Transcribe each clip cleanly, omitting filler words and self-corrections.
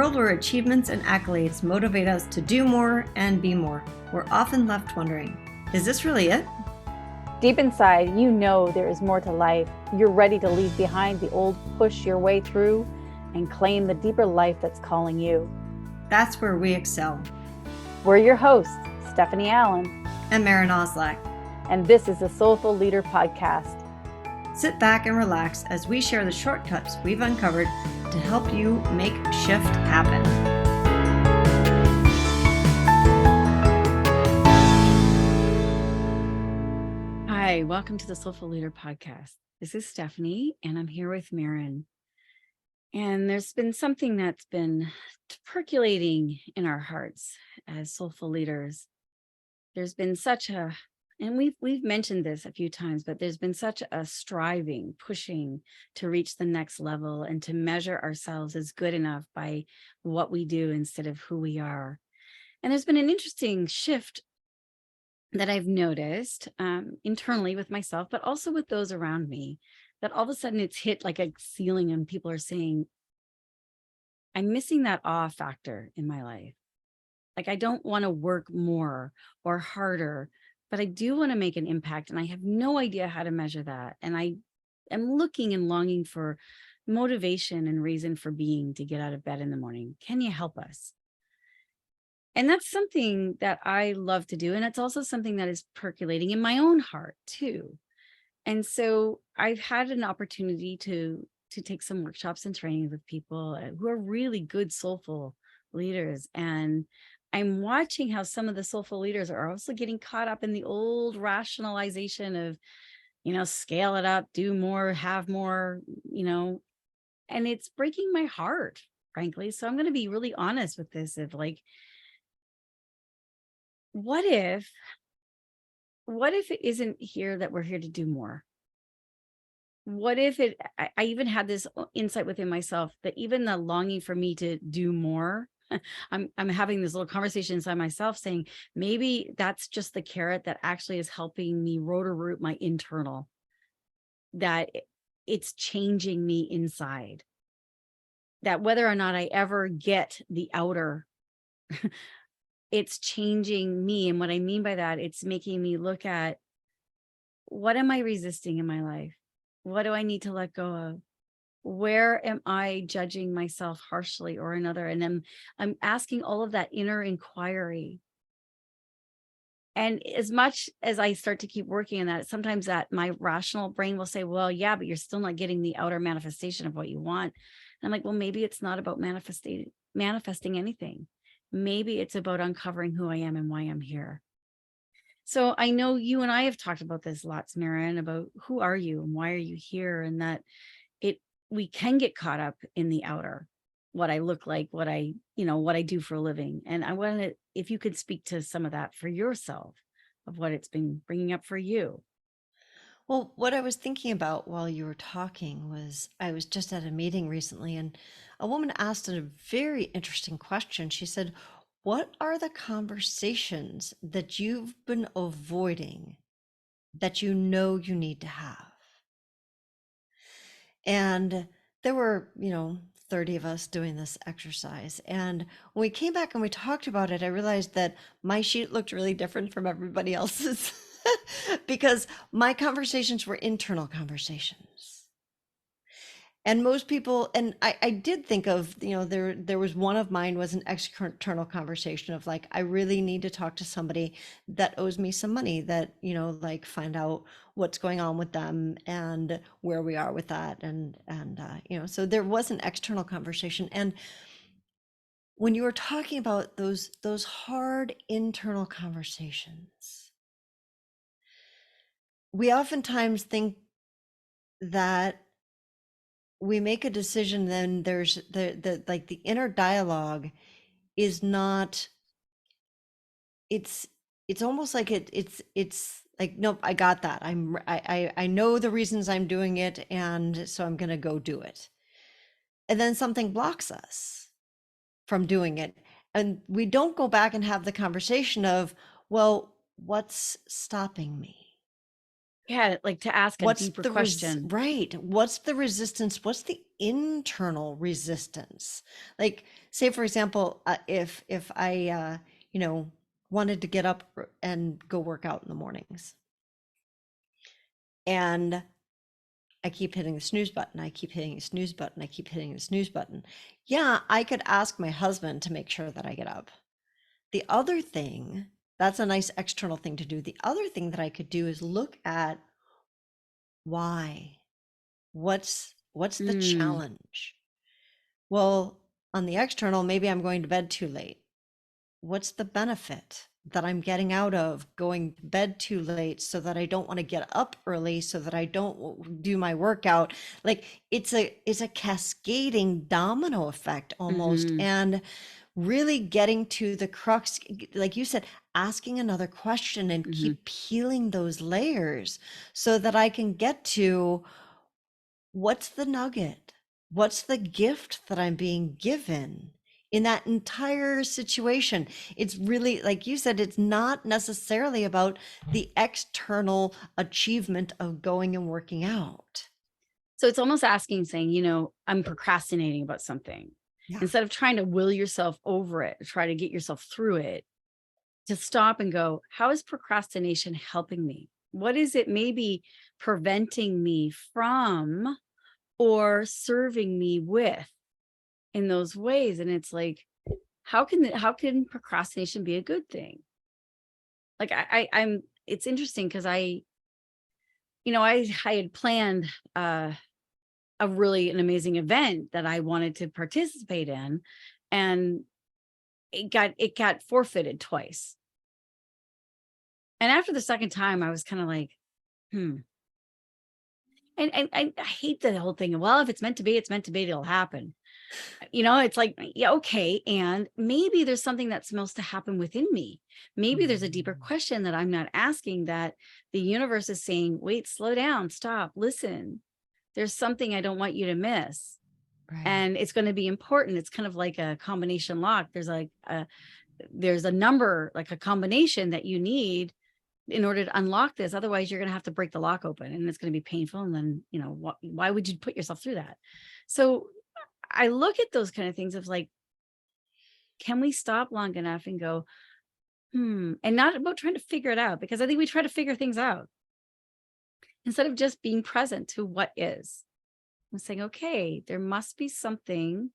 world where achievements and accolades motivate us to do more and be more, we're often left wondering, is this really it? Deep inside, you know there is more to life. You're ready to leave behind the old, push your way through, and claim the deeper life that's calling you. That's where we excel. We're your hosts, Stephanie Allen and Maren Oslak. And this is the Soulful Leader Podcast. Sit back and relax as we share the shortcuts we've uncovered to help you make shift happen. Hi, welcome to the Soulful Leader Podcast. This is Stephanie, and I'm here with Maren. And there's been something that's been percolating in our hearts as soulful leaders. There's been such a, and we've mentioned this a few times, but there's been such a striving, pushing to reach the next level and to measure ourselves as good enough by what we do instead of who we are. And there's been an interesting shift that I've noticed internally with myself, but also with those around me, that all of a sudden it's hit like a ceiling and people are saying, I'm missing that awe factor in my life. Like, I don't want to work more or harder, but I do want to make an impact. And I have no idea how to measure that. And I am looking and longing for motivation and reason for being to get out of bed in the morning. Can you help us? And that's something that I love to do. And it's also something that is percolating in my own heart too. And so I've had an opportunity to take some workshops and trainings with people who are really good soulful leaders. And I'm watching how some of the soulful leaders are also getting caught up in the old rationalization of, scale it up, do more, have more, and it's breaking my heart, frankly. So I'm going to be really honest with this of like, what if it isn't here that we're here to do more? What if I even had this insight within myself that even the longing for me to do more, I'm having this little conversation inside myself saying, maybe that's just the carrot that actually is helping me root my internal, that it's changing me inside, that whether or not I ever get the outer, it's changing me. And what I mean by that, it's making me look at, what am I resisting in my life? What do I need to let go of? Where am I judging myself harshly or another? And I'm asking all of that inner inquiry. And as much as I start to keep working on that, sometimes that my rational brain will say, well, yeah, but you're still not getting the outer manifestation of what you want. And I'm like, well, maybe it's not about manifesting anything. Maybe it's about uncovering who I am and why I'm here. So I know you and I have talked about this lots, Maren, about who are you and why are you here? And that we can get caught up in the outer, what I look like, what I do for a living. And I wanted, if you could speak to some of that for yourself, of what it's been bringing up for you. Well, what I was thinking about while you were talking was I was just at a meeting recently and a woman asked a very interesting question. She said, what are the conversations that you've been avoiding that you know you need to have? And there were, 30 of us doing this exercise. And when we came back and we talked about it, I realized that my sheet looked really different from everybody else's because my conversations were internal conversations. And most people, and I did think of, there was one of mine was an external conversation of like, I really need to talk to somebody that owes me some money, that, like find out what's going on with them and where we are with that. And so there was an external conversation. And when you were talking about those hard internal conversations, we oftentimes think that we make a decision, then there's the inner dialogue is not, it's almost like it's like, nope, I got that. I know the reasons I'm doing it, and so I'm gonna go do it. And then something blocks us from doing it. And we don't go back and have the conversation of, well, what's stopping me? Yeah, like to ask a What's deeper the question. right? What's the resistance? What's the internal resistance? Like, say for example, if I you know, wanted to get up and go work out in the mornings, and I keep hitting the snooze button, I keep hitting the snooze button, I keep hitting the snooze button. Yeah, I could ask my husband to make sure that I get up. The other thing, that's a nice external thing to do. The other thing that I could do is look at why. What's the Mm, challenge? Well, on the external, maybe I'm going to bed too late. What's the benefit that I'm getting out of going to bed too late so that I don't want to get up early so that I don't do my workout? Like it's a cascading domino effect almost. hmm And really getting to the crux, like you said, asking another question and hmm keep peeling those layers so that I can get to what's the nugget? What's the gift that I'm being given in that entire situation? It's really, like you said, it's not necessarily about the external achievement of going and working out. So it's almost asking, saying, I'm procrastinating about something. Yeah. Instead of trying to will yourself over it, try to get yourself through it, to stop and go, how is procrastination helping me? What is it maybe preventing me from or serving me with in those ways? And it's like, how can procrastination be a good thing? Like I'm it's interesting because I had planned an amazing event that I wanted to participate in, and it got forfeited twice. And after the second time, I was kind of like, hmm. And I hate the whole thing. Well, if it's meant to be, it's meant to be, it'll happen. It's like, yeah, okay. And maybe there's something that's supposed to happen within me. Maybe there's a deeper question that I'm not asking, that the universe is saying, wait, slow down, stop, listen. There's something I don't want you to miss. Right. And it's going to be important. It's kind of like a combination lock. There's a number, like a combination that you need in order to unlock this. Otherwise, you're going to have to break the lock open, and it's going to be painful. And then, why would you put yourself through that? So I look at those kind of things of like, can we stop long enough and go, and not about trying to figure it out, because I think we try to figure things out instead of just being present to what is. I'm saying, okay, there must be something,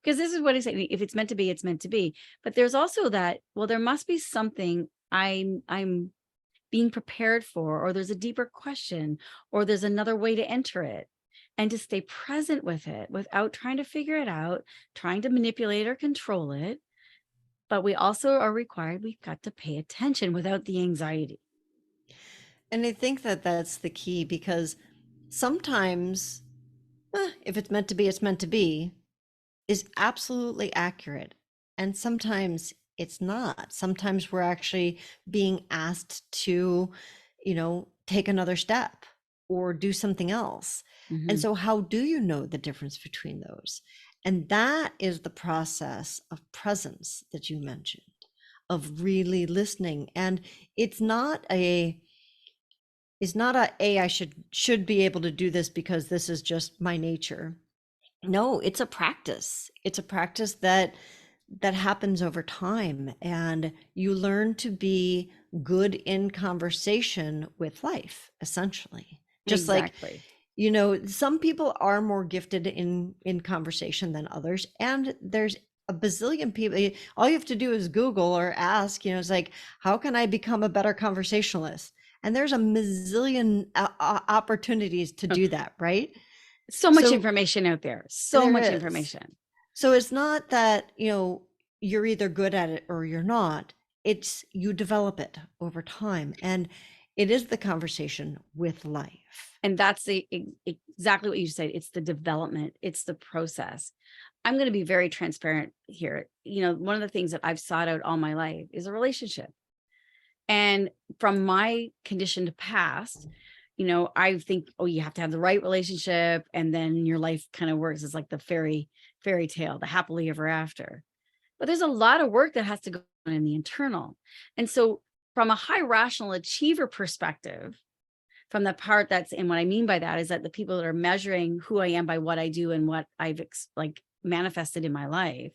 because this is what I say. If it's meant to be, it's meant to be. But there's also that, well, there must be something I'm being prepared for, or there's a deeper question, or there's another way to enter it, and to stay present with it without trying to figure it out, trying to manipulate or control it. But we also are required, we've got to pay attention without the anxiety. And I think that that's the key because sometimes, if it's meant to be, it's meant to be, is absolutely accurate. And sometimes it's not. Sometimes we're actually being asked to, take another step or do something else. And Mhm. so, how do you know the difference between those? And that is the process of presence that you mentioned, of really listening. And it's not a, I should be able to do this because this is just my nature. No, it's a practice. It's a practice that happens over time, and you learn to be good in conversation with life, essentially. Just like, Exactly. some people are more gifted in conversation than others, and there's a bazillion people. All you have to do is Google or ask, it's like, how can I become a better conversationalist? And there's a mazillion opportunities to Oh, do that, right? so much So information out there. So there much is. information. So it's not that, you're either good at it or you're not. It's you develop it over time. And it is the conversation with life. And that's exactly what you said. It's the development, it's the process. I'm going to be very transparent here. One of the things that I've sought out all my life is a relationship. And from my conditioned past, I think, oh, you have to have the right relationship, and then your life kind of works. It's like the fairy tale, the happily ever after. But there's a lot of work that has to go on in the internal. And so from a high rational achiever perspective, from the part that's, and what I mean by that is that the people that are measuring who I am by what I do and what I've like manifested in my life,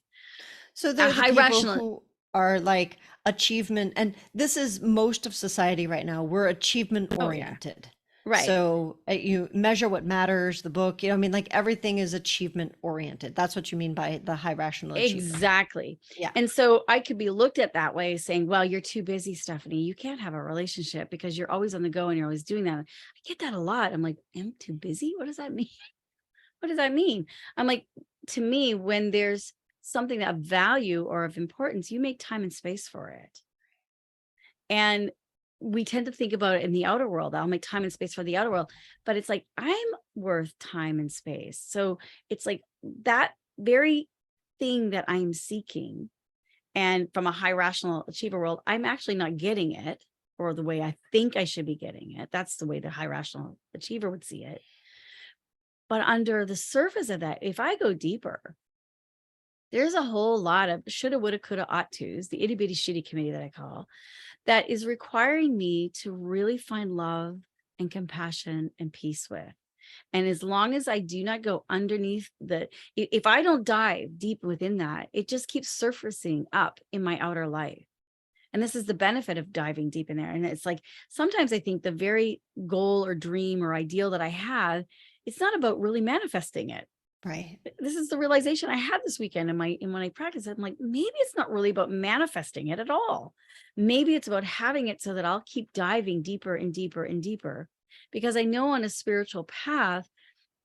So a they're the high people rational, who are like achievement, and this is most of society right now. We're achievement oh yeah, oriented. right. So you measure what matters, the book, I mean, like everything is achievement oriented. That's what you mean by the high rational achiever. Exactly. Yeah. And so I could be looked at that way saying, well, you're too busy, Stephanie. You can't have a relationship because you're always on the go and you're always doing that. I get that a lot. I'm like, I'm too busy? What does that mean? What does that mean? I'm like, to me, when there's something of value or of importance, you make time and space for it. And we tend to think about it in the outer world. I'll make time and space for the outer world, but it's like, I'm worth time and space. So it's like that very thing that I'm seeking. And from a high rational achiever world, I'm actually not getting it, or the way I think I should be getting it. That's the way the high rational achiever would see it. But under the surface of that, if I go deeper, there's a whole lot of shoulda, woulda, coulda, ought tos, the itty bitty shitty committee that I call, that is requiring me to really find love and compassion and peace with. And as long as I do not go underneath if I don't dive deep within that, it just keeps surfacing up in my outer life. And this is the benefit of diving deep in there. And it's like, sometimes I think the very goal or dream or ideal that I have, it's not about really manifesting it. Right. This is the realization I had this weekend when I practice it. I'm like, maybe it's not really about manifesting it at all. Maybe it's about having it so that I'll keep diving deeper and deeper and deeper. Because I know on a spiritual path,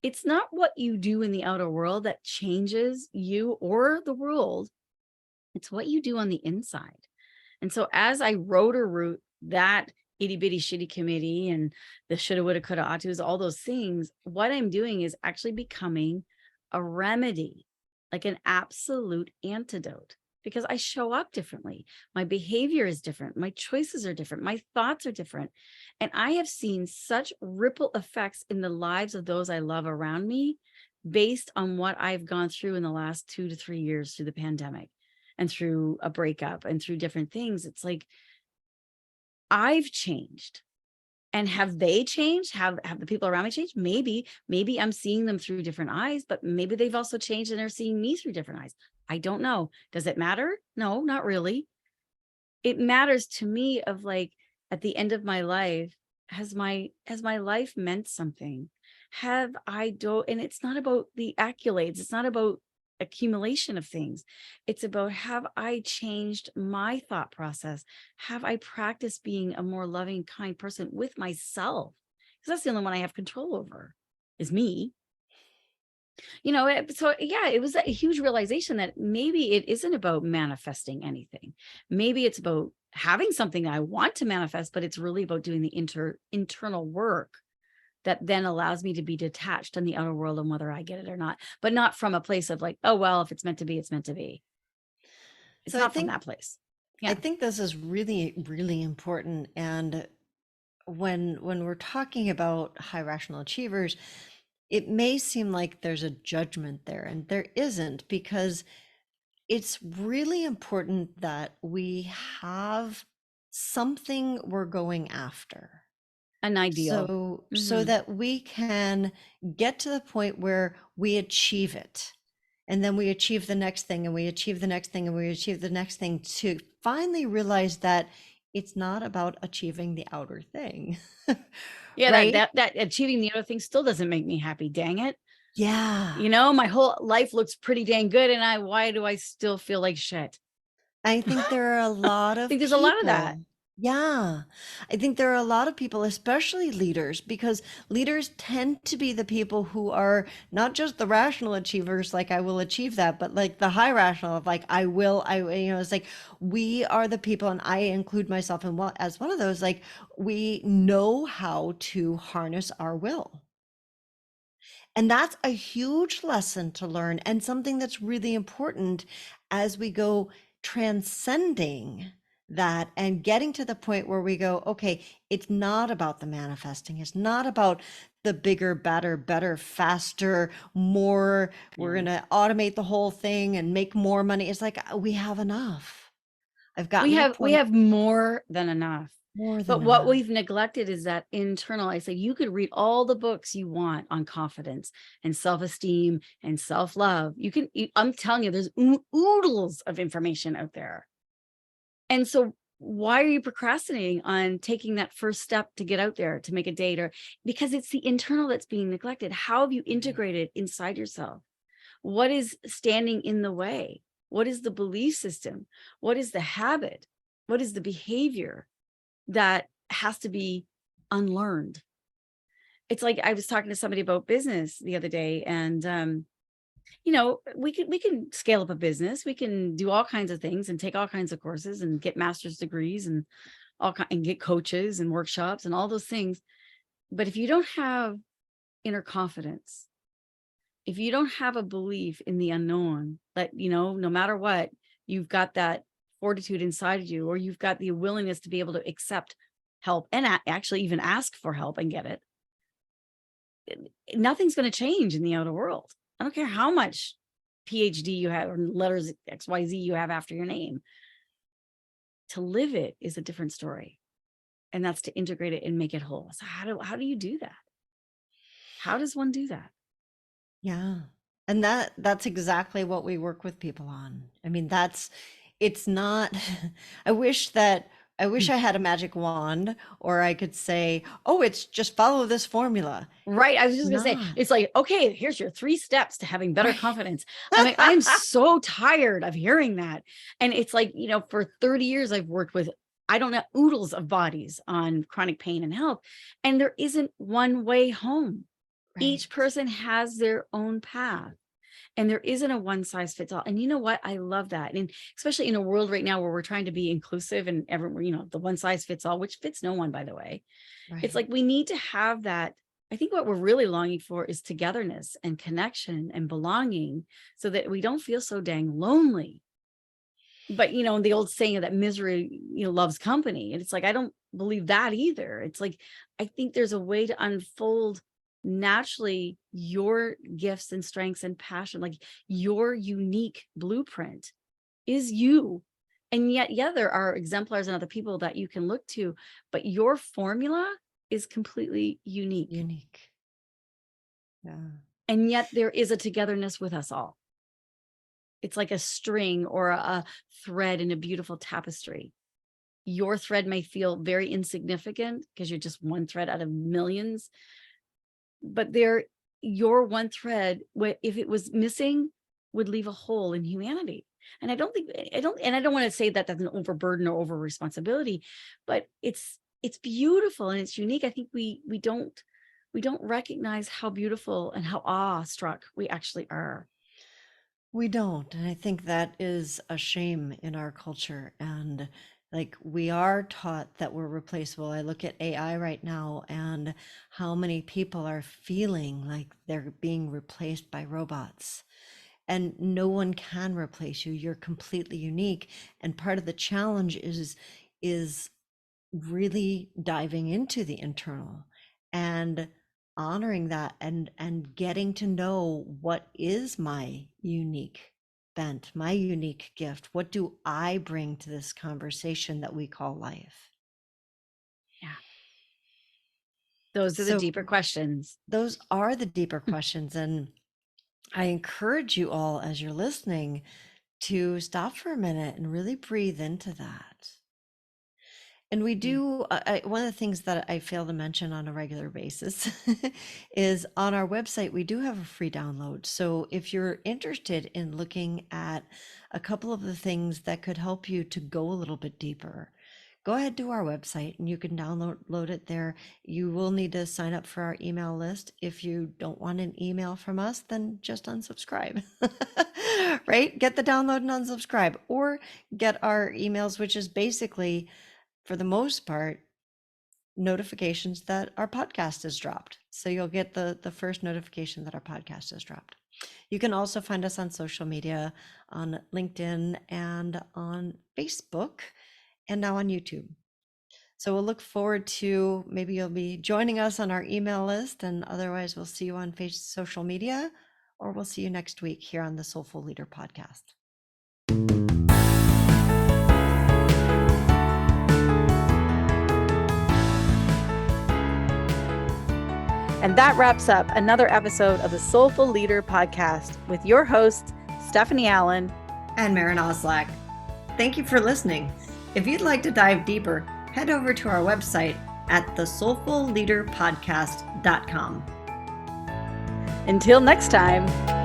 it's not what you do in the outer world that changes you or the world. It's what you do on the inside. And so as I root that itty bitty shitty committee and the shoulda, woulda, coulda, ought tos, all those things, what I'm doing is actually becoming a remedy, like an absolute antidote, because I show up differently. My behavior is different. My choices are different. My thoughts are different. And I have seen such ripple effects in the lives of those I love around me based on what I've gone through in the last 2 to 3 years through the pandemic and through a breakup and through different things. It's like, I've changed. And have they changed? Have the people around me changed? Maybe I'm seeing them through different eyes, but maybe they've also changed and they're seeing me through different eyes. I don't know. Does it matter? No, not really. It matters to me of like, at the end of my life, has my life meant something? Have I do? And it's not about the accolades. It's not about accumulation of things. It's about, have I changed my thought process? Have I practiced being a more loving, kind person with myself? Because that's the only one I have control over, is me. So yeah, it was a huge realization that maybe it isn't about manifesting anything. Maybe it's about having something that I want to manifest, but it's really about doing the internal work that then allows me to be detached in the outer world on whether I get it or not, but not from a place of like, oh, well, if it's meant to be, it's meant to be. It's So I not from think that place. I Yeah. think this is really, really important. And when we're talking about high rational achievers, it may seem like there's a judgment there, and there isn't, because it's really important that we have something we're going after. An ideal. So Hmm. that we can get to the point where we achieve it. And then we achieve the next thing, and we achieve the next thing, and we achieve the next thing, to finally realize that it's not about achieving the outer thing. Yeah, Right? that achieving the other thing still doesn't make me happy. Dang it. Yeah. My whole life looks pretty dang good. And why do I still feel like shit? I think there are a lot I think of there's a lot of that. people. Yeah. I think there are a lot of people, especially leaders, because leaders tend to be the people who are not just the rational achievers, like I will achieve that, but like the high rational of like, it's like we are the people, and I include myself in as one of those, like we know how to harness our will. And that's a huge lesson to learn, and something that's really important as we go transcending that and getting to the point where we go, okay, it's not about the manifesting. It's not about the bigger, better, faster, more. We're Yeah. going to automate the whole thing and make more money. It's like we have enough. I've We gotten to the have we point. have more than enough. More But than what enough. we've neglected is that internal. I say you could read all the books you want on confidence and self-esteem and self-love. I'm telling you, there's oodles of information out there. And so why are you procrastinating on taking that first step to get out there to make a date? Or because it's the internal that's being neglected. How have you integrated inside yourself? What is standing in the way? What is the belief system? What is the habit? What is the behavior that has to be unlearned? It's like I was talking to somebody about business the other day, and we can scale up a business. We can do all kinds of things and take all kinds of courses and get master's degrees and and get coaches and workshops and all those things. But if you don't have inner confidence, if you don't have a belief in the unknown, that, no matter what, you've got that fortitude inside of you, or you've got the willingness to be able to accept help and actually even ask for help and get it, nothing's going to change in the outer world. I don't care how much PhD you have or letters XYZ you have after your name. To live it is a different story. And that's to integrate it and make it whole. So how do you do that? How does one do that? Yeah. And that's exactly what we work with people on. I mean, it's not, I wish I had a magic wand, or I could say, oh, it's just follow this formula. Right. I was just going to say, Not. it's like, okay, here's your 3 steps to having better Right. confidence. I mean, I'm so tired of hearing that. And it's like, for 30 years, I've worked with, I don't know, oodles of bodies on chronic pain and health. And there isn't one way home. Each Right. person has their own path. And there isn't a one size fits all. And you know what? I love that. And especially in a world right now where we're trying to be inclusive and everyone, the one size fits all, which fits no one, by the way. It's Right. like we need to have that. I think what we're really longing for is togetherness and connection and belonging, so that we don't feel so dang lonely. But, the old saying that misery, loves company. And it's like, I don't believe that either. It's like, I think there's a way to unfold naturally your gifts and strengths and passion. Like your unique blueprint is you. And yet, yeah, there are exemplars and other people that you can look to, but your formula is completely unique. Unique. Yeah. And yet there is a togetherness with us all. It's like a string or a thread in a beautiful tapestry. Your thread may feel very insignificant because you're just one thread out of millions, but your one thread, if it was missing, would leave a hole in humanity. And I don't want to say that that's an overburden or over responsibility, but it's beautiful and it's unique. I think we don't recognize how beautiful and how awestruck we actually are. We don't. And I think that is a shame in our culture. And like, we are taught that we're replaceable. I look at AI right now and how many people are feeling like they're being replaced by robots. And no one can replace you. You're completely unique. And part of the challenge is really diving into the internal and honoring that, and getting to know what is my unique bent, my unique gift. What do I bring to this conversation that we call life? Yeah. Those are the deeper questions. Those are the deeper questions. And I encourage you all, as you're listening, to stop for a minute and really breathe into that. And we do, one of the things that I fail to mention on a regular basis is on our website, we do have a free download. So if you're interested in looking at a couple of the things that could help you to go a little bit deeper, go ahead to our website and you can download it there. You will need to sign up for our email list. If you don't want an email from us, then just unsubscribe, right? Get the download and unsubscribe, or get our emails, which is basically, for the most part, notifications that our podcast is dropped. So you'll get the first notification that our podcast is dropped. You can also find us on social media, on LinkedIn and on Facebook, and now on YouTube. So we'll look forward to, maybe you'll be joining us on our email list, and otherwise we'll see you on social media, or we'll see you next week here on the Soulful Leader podcast. And that wraps up another episode of the Soulful Leader podcast with your hosts, Stephanie Allen and Marin Oslack. Thank you for listening. If you'd like to dive deeper, head over to our website at thesoulfulleaderpodcast.com. Until next time.